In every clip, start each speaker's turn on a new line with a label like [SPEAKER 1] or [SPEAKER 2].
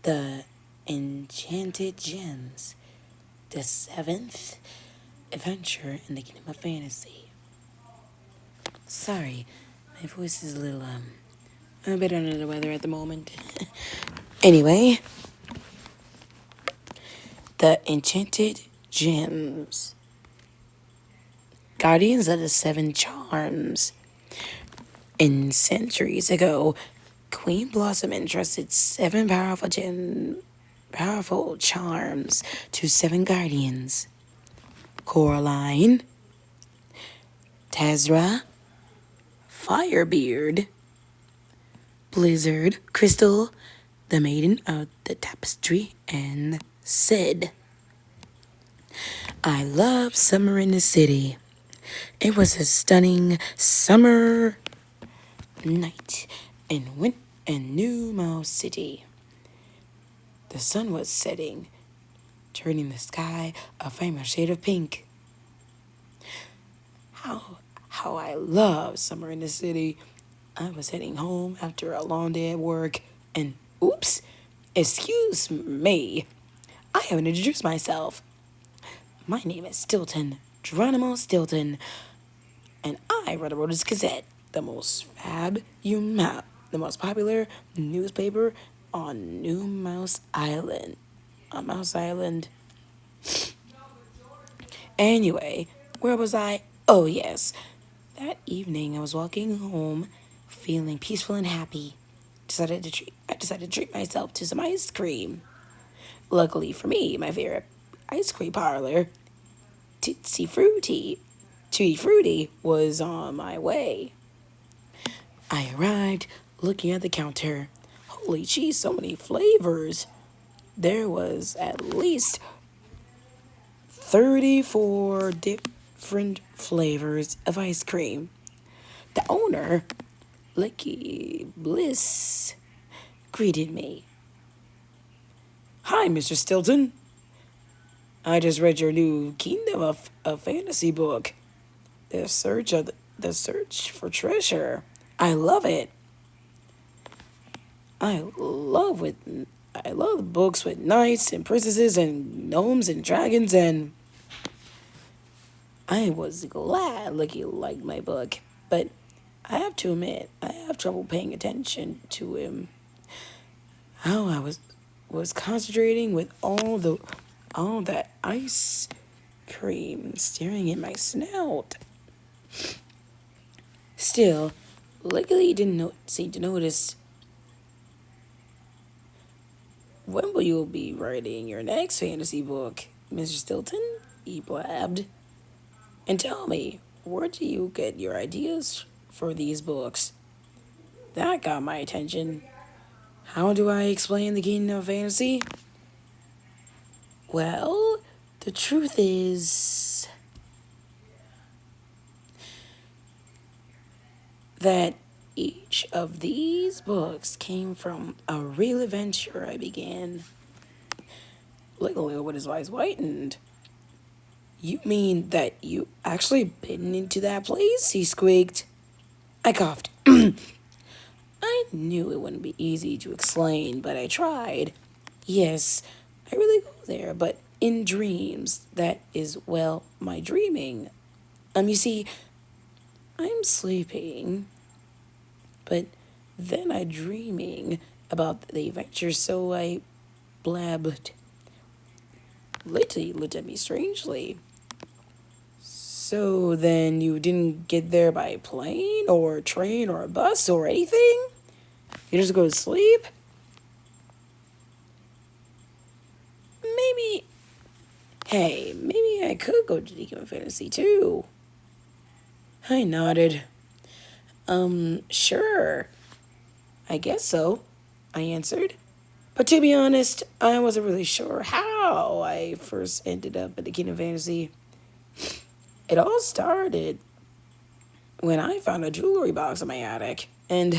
[SPEAKER 1] The Enchanted Gems, the seventh adventure in the Kingdom of Fantasy. Sorry, my voice is a little, I'm a bit under the weather at the moment. Anyway, the Enchanted Gems. Guardians of the Seven Charms. In centuries ago, Queen Blossom entrusted seven powerful charms to seven guardians. Coraline, Tazra, Firebeard, Blizzard, Crystal, the Maiden of the Tapestry, and Sid. I love summer in the city. It was a stunning summer night in New Mouse City. The sun was setting, turning the sky a famous shade of pink. How I love summer in the city. I was heading home after a long day at work, and oops, excuse me, I haven't introduced myself. My name is Stilton, Geronimo Stilton, and I run a Rotus Gazette, the most popular newspaper on New Mouse Island. On Mouse Island. Anyway, where was I? Oh yes, that evening I was walking home, feeling peaceful and happy. I decided to treat myself to some ice cream. Luckily for me, my favorite ice cream parlor, Tutti Frutti, was on my way. I arrived, looking at the counter. Holy cheese, so many flavors. There was at least 34 different flavors of ice cream. The owner, Lucky Bliss, greeted me. Hi, Mr. Stilton. I just read your new Kingdom of Fantasy book, The Search for Treasure. I love it. I love books with knights and princesses and gnomes and dragons, and I was glad Lucky liked my book, but I have to admit I have trouble paying attention to him. How I was concentrating with all that ice cream staring in my snout. Still, Luckily didn't seem to notice. When will you be writing your next fantasy book, Mr. Stilton? He blabbed. And tell me, where do you get your ideas for these books? That got my attention. How do I explain the Kingdom of Fantasy? Well, the truth is that each of these books came from a real adventure I began. Literally, with his eyes whitened. You mean that you actually been into that place? He squeaked. I coughed. I knew it wouldn't be easy to explain, but I tried. Yes, I really go there, but in dreams. That is, well, my dreaming. You see, I'm sleeping, but then I'm dreaming about the adventure, so I blabbed. Litty looked at me strangely. So then you didn't get there by plane or train or a bus or anything? You just go to sleep? Maybe I could go to Kingdom of Fantasy too. I nodded. Sure. I guess so, I answered. But to be honest, I wasn't really sure how I first ended up at the Kingdom of Fantasy. It all started when I found a jewelry box in my attic, and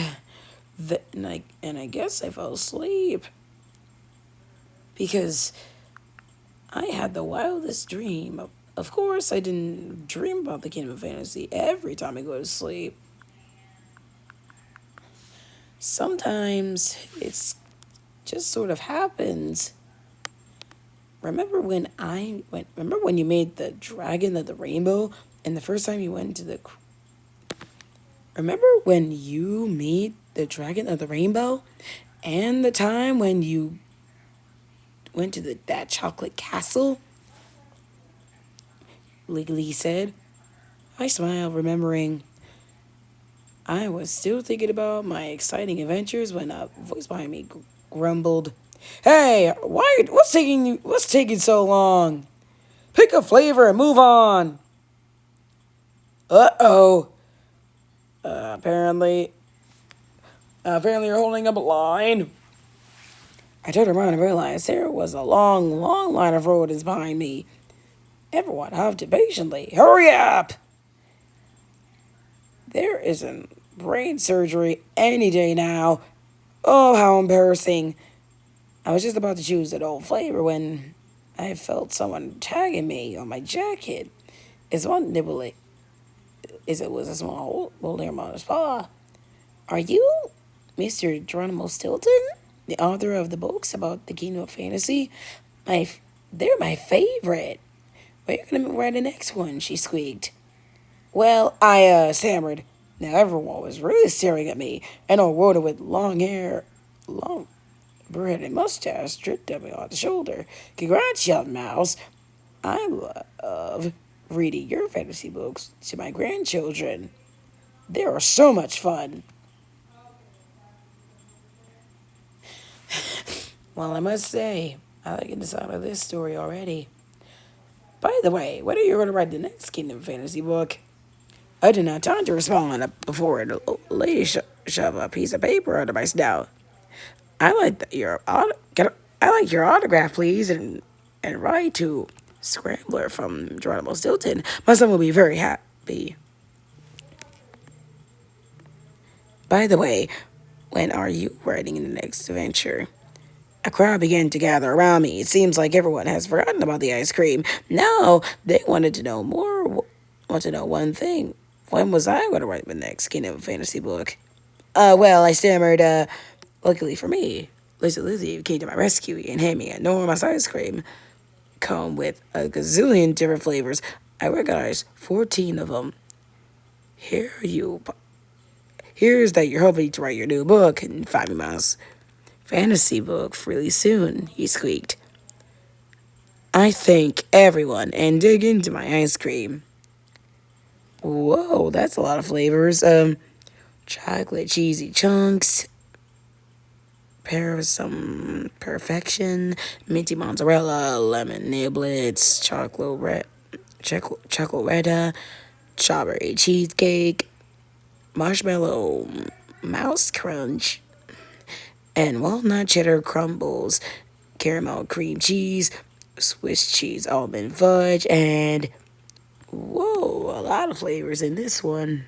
[SPEAKER 1] I guess I fell asleep because I had the wildest dream. Of course, I didn't dream about the Kingdom of Fantasy every time I go to sleep. Sometimes it's just sort of happens. Remember when you made the dragon of the rainbow and the first time you went to the remember when you made the dragon of the rainbow and the time when you went to that chocolate castle? Legally said. I smiled, remembering I was still thinking about my exciting adventures when a voice behind me grumbled, "Hey, what's taking so long? Pick a flavor and move on." Uh-oh. Apparently, you're holding up a line. I turned around and realized there was a long, long line of rodents behind me. Everyone huffed impatiently. Hurry up! There isn't brain surgery any day now. Oh, how embarrassing. I was just about to choose an old flavor when I felt someone tagging me on my jacket. It's one nibble as it was a small hole near my paw. Are you Mr. Geronimo Stilton, the author of the books about the Kingdom of Fantasy? They're my favorite. Where are you gonna write the next one? She squeaked. Well, I stammered. Now everyone was really staring at me. An old warder with long beard and mustache dripped up on the shoulder. Congrats, young mouse. I love reading your fantasy books to my grandchildren. They are so much fun. Well, I must say, I like the sound of this story already. By the way, when are you going to write the next Kingdom Fantasy book? I did not have time to respond before the lady shoved a piece of paper under my snout. I like I like your autograph, please, and write to Scrambler from Geronimo Stilton. My son will be very happy. By the way, when are you writing the next adventure? A crowd began to gather around me. It seems like everyone has forgotten about the ice cream. No, they wanted to know more. Want to know one thing. When was I going to write my next Kingdom Fantasy book? Well, I stammered, luckily for me, Lizzie came to my rescue and handed me an enormous ice cream cone with a gazillion different flavors. I recognized 14 of them. Here you, here's that you're hoping to write your new book in 5 months. Fantasy book really soon, he squeaked. I thank everyone and dig into my ice cream. Whoa, that's a lot of flavors. Chocolate cheesy chunks, pair of some perfection, minty mozzarella, lemon niblets, chocolate strawberry cheesecake, marshmallow mouse crunch, and walnut cheddar crumbles, caramel cream cheese, Swiss cheese almond fudge, and whoa, a lot of flavors in this one.